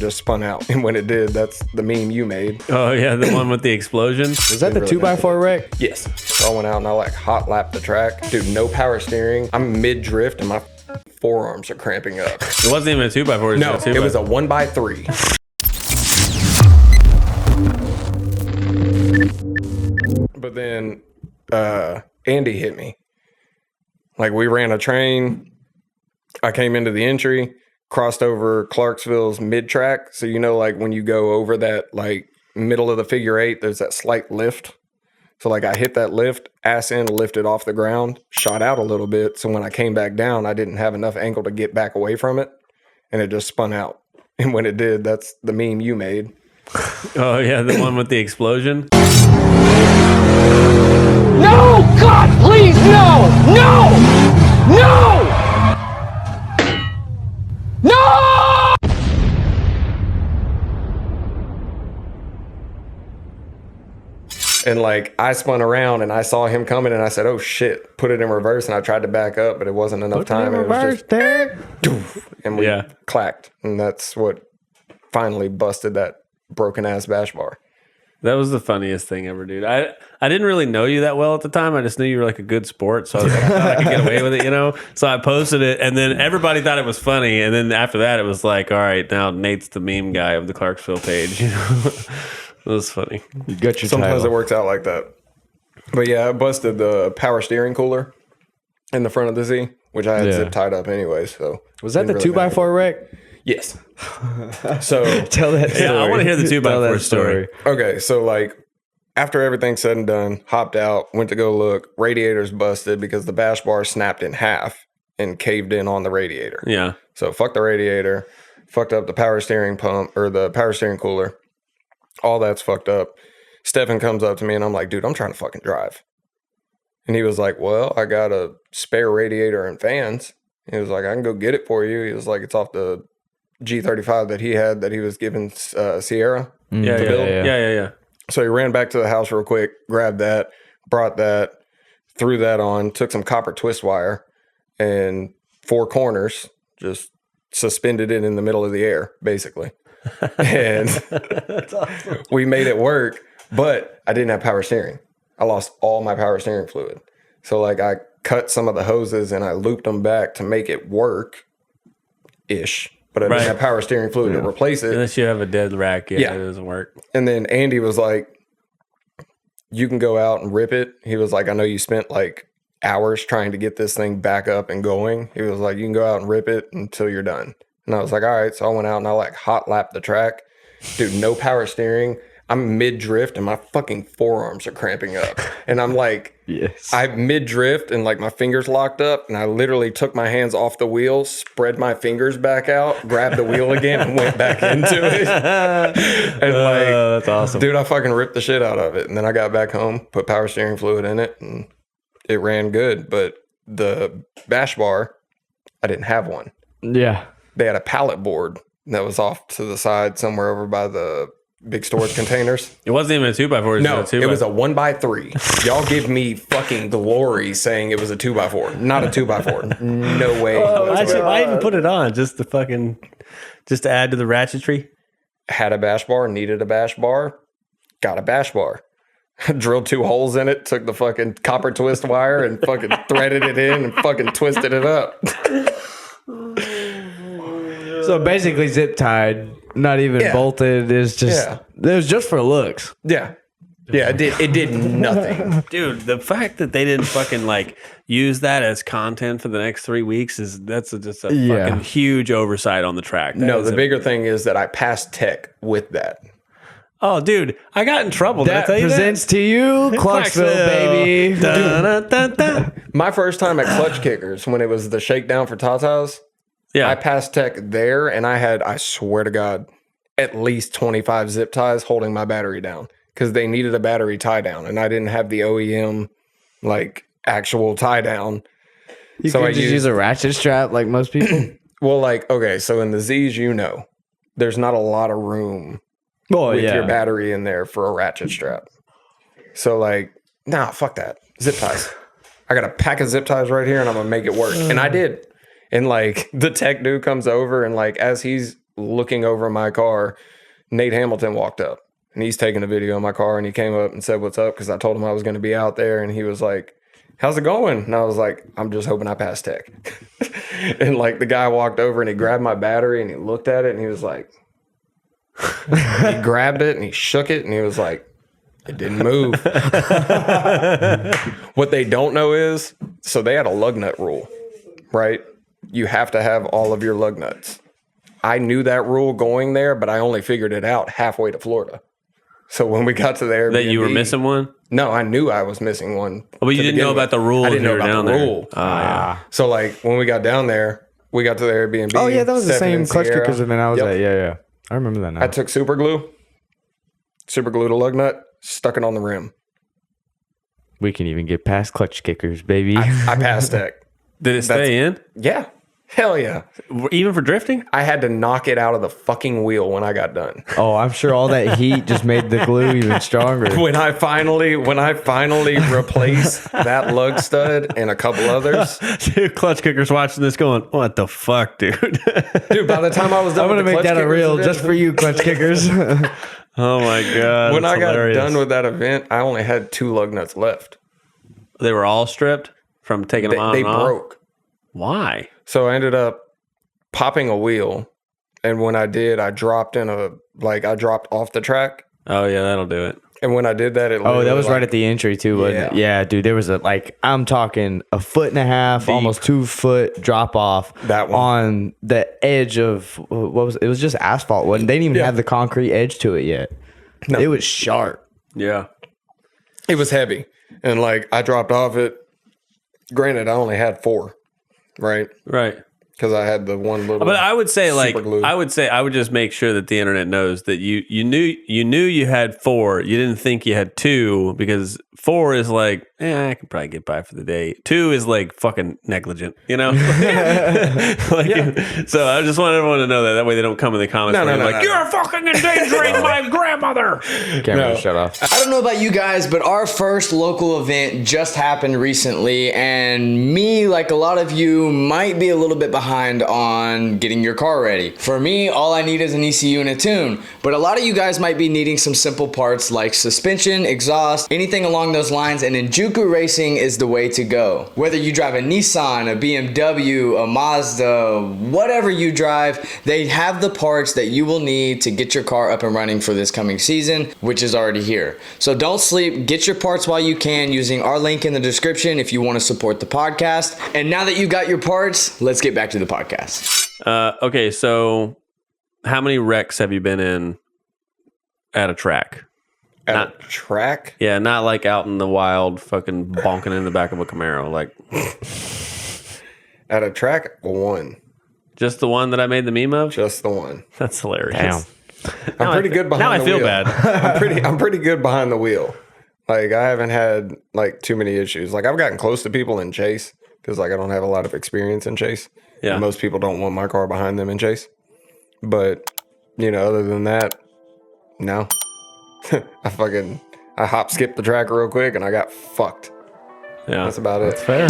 just spun out. And when it did, that's the meme you made. Oh, yeah, the one with the explosion? Was that the 2x4 wreck? Yes. So I went out and I like hot lapped the track. Dude, no power steering. I'm mid drift and my forearms are cramping up. It wasn't even a 2x4. No, it was a 1x3. But then Andy hit me. Like, we ran a train. I came into the entry, crossed over Clarksville's mid-track. So, you know, like when you go over that, like, middle of the figure eight, there's that slight lift. So, like, I hit that lift, ass in, lifted off the ground, shot out a little bit. So when I came back down, I didn't have enough angle to get back away from it. And it just spun out. And when it did, that's the meme you made. Oh, yeah, the one with the explosion? No! God, please, no! No! No! No! And like I spun around and I saw him coming and I said, oh shit, put it in reverse. And I tried to back up, but it wasn't enough time. And it was just, doof, and we clacked. And that's what finally busted that broken ass bash bar. That was the funniest thing ever, dude. I didn't really know you that well at the time. I just knew you were like a good sport. So I was like, I thought I could get away with it, you know? So I posted it and then everybody thought it was funny. And then after that, it was like, all right, now Nate's the meme guy of the Clarksville page. You know? It was funny. You got your Sometimes title. it works out like that. But yeah, I busted the power steering cooler in the front of the Z, which I had zip tied up anyway. So was that the 2x4 wreck? Yes. So tell that story. Yeah, I want to hear the 2x4 story. Okay, so like after everything's said and done, hopped out, went to go look, radiator's busted because the bash bar snapped in half and caved in on the radiator. Yeah. So fuck the radiator, fucked up the power steering pump or the power steering cooler. All that's fucked up. Stefan comes up to me and I'm like, dude, I'm trying to fucking drive. And he was like, well, I got a spare radiator and fans. He was like, I can go get it for you. He was like, it's off the G35 that he had that he was giving Sierra to build. Yeah. So he ran back to the house real quick, grabbed that, brought that, threw that on, took some copper twist wire and 4 corners, just suspended it in the middle of the air, basically. And That's awesome. we made it work, but I didn't have power steering. I lost all my power steering fluid. So like I cut some of the hoses and I looped them back to make it work-ish. But I didn't have power steering fluid to replace it. Unless you have a dead rack, it doesn't work. And then Andy was like, you can go out and rip it. He was like, I know you spent like hours trying to get this thing back up and going. He was like, you can go out and rip it until you're done. And I was like, all right. So I went out and I like hot lapped the track. Dude, no power steering. I'm mid drift and my fucking forearms are cramping up. And I'm like, I'm mid drift and like my fingers locked up. And I literally took my hands off the wheel, spread my fingers back out, grabbed the wheel again and went back into it. And like, that's awesome. Dude, I fucking ripped the shit out of it. And then I got back home, put power steering fluid in it and it ran good. But the bash bar, I didn't have one. Yeah. They had a pallet board that was off to the side somewhere over by the big storage containers. It wasn't even a 2x4. No, it was a 1x3. Y'all give me fucking glory saying it was a 2x4, not a 2x4. No way. I even put it on just to add to the ratchetry. Had a bash bar, needed a bash bar, got a bash bar. Drilled 2 holes in it, took the fucking copper twist wire and fucking threaded it in and fucking twisted it up. So basically zip tied, not even bolted. It's just it was just for looks. Yeah. Yeah, it did nothing. Dude, the fact that they didn't fucking like use that as content for the next 3 weeks that's just a fucking huge oversight on the track. No, the bigger thing is that I passed tech with that. Oh, dude, I got in trouble. That presents to you Clarksville, baby. My first time at Clutch Kickers when it was the shakedown for Tatas. Yeah. I passed tech there and I had, I swear to God, at least 25 zip ties holding my battery down because they needed a battery tie down and I didn't have the OEM like actual tie down. You could just use a ratchet strap like most people. Well, like, okay, so in the Z's, there's not a lot of room with your battery in there for a ratchet strap. So like, nah, fuck that. Zip ties. I got a pack of zip ties right here and I'm going to make it work. And I did. And like the tech dude comes over and like as he's looking over my car, Nate Hamilton walked up and he's taking a video of my car and he came up and said, "What's up?" Because I told him I was going to be out there, and he was like, "How's it going?" And I was like, "I'm just hoping I pass tech." And like the guy walked over and he grabbed my battery and he looked at it and he was like, he grabbed it and he shook it and he was like, "It didn't move." What they don't know is, so they had a lug nut rule, right? You have to have all of your lug nuts. I knew that rule going there, but I only figured it out halfway to Florida. So when we got to the Airbnb, That you were missing one? no, I knew I was missing one. Oh, but you didn't know about the rule. I didn't know about the rule. Yeah. So like when we got down there, we got to the Airbnb. Oh yeah, that was the Stefan same and clutch Sierra. kickers event I was Yep. at. Yeah. I remember that now. I took super glue a lug nut, stuck it on the rim. We can even get past clutch kickers, baby. I passed tech. Did it stay in? Yeah. Hell yeah. Even for drifting? I had to knock it out of the fucking wheel when I got done. Oh, I'm sure all that heat just made the glue even stronger. When I finally replaced that lug stud and a couple others, Dude, clutch kickers watching this going, what the fuck, dude? dude, by the time I was done, I'm gonna with the make clutch that a kickers reel event, just for you, clutch kickers. Oh my God. when that's I got hilarious. done with that event, I only had 2 lug nuts left. They were all stripped from taking them on They and off? broke. Why? So I ended up popping a wheel, and when I did, I dropped off the track. Oh yeah, that'll do it. And when I did that, Oh, that was right at the entry too, wasn't it? Yeah, dude, there was I'm talking 1.5 feet, almost 2 foot drop off. That one. On the edge of what was it? It was just asphalt. Wasn't they didn't even have the concrete edge to it yet. No. It was sharp. Yeah. It was heavy, and like I dropped off it. Granted, I only had 4, right? Right. Because I had the one little. But I would say, like, super glue. I would just make sure that the internet knows that you knew you had 4. You didn't think you had 2 because 4 is like, I could probably get by for the day. 2 is like fucking negligent, you know. So I just want everyone to know that way they don't come in the comments you're fucking endangering my grandmother. Camera shut off. I don't know about you guys, but our first local event just happened recently, and me, like a lot of you, might be a little bit behind on getting your car ready. For me, all I need is an ECU and a tune, but a lot of you guys might be needing some simple parts like suspension, exhaust, anything along those lines, and Enjuku Racing is the way to go. Whether you drive a Nissan, a BMW, a Mazda, whatever you drive, they have the parts that you will need to get your car up and running for this coming season, which is already here. So don't sleep, get your parts while you can using our link in the description if you want to support the podcast. And now that you got your parts, let's get back to the podcast. Okay, so how many wrecks have you been in at a track? at a track. Yeah, not like out in the wild, fucking bonking in the back of a Camaro. Like At a track, 1. just the one that I made the meme of. Just the one. That's hilarious. Damn. I'm pretty good behind the wheel. Now I feel bad. I'm pretty good behind the wheel. Like I haven't had like too many issues. Like I've gotten close to people in chase because like I don't have a lot of experience in chase. Yeah. And most people don't want my car behind them in chase. But other than that, no. I hop skipped the track real quick and I got fucked. Yeah, That's about it. Fair.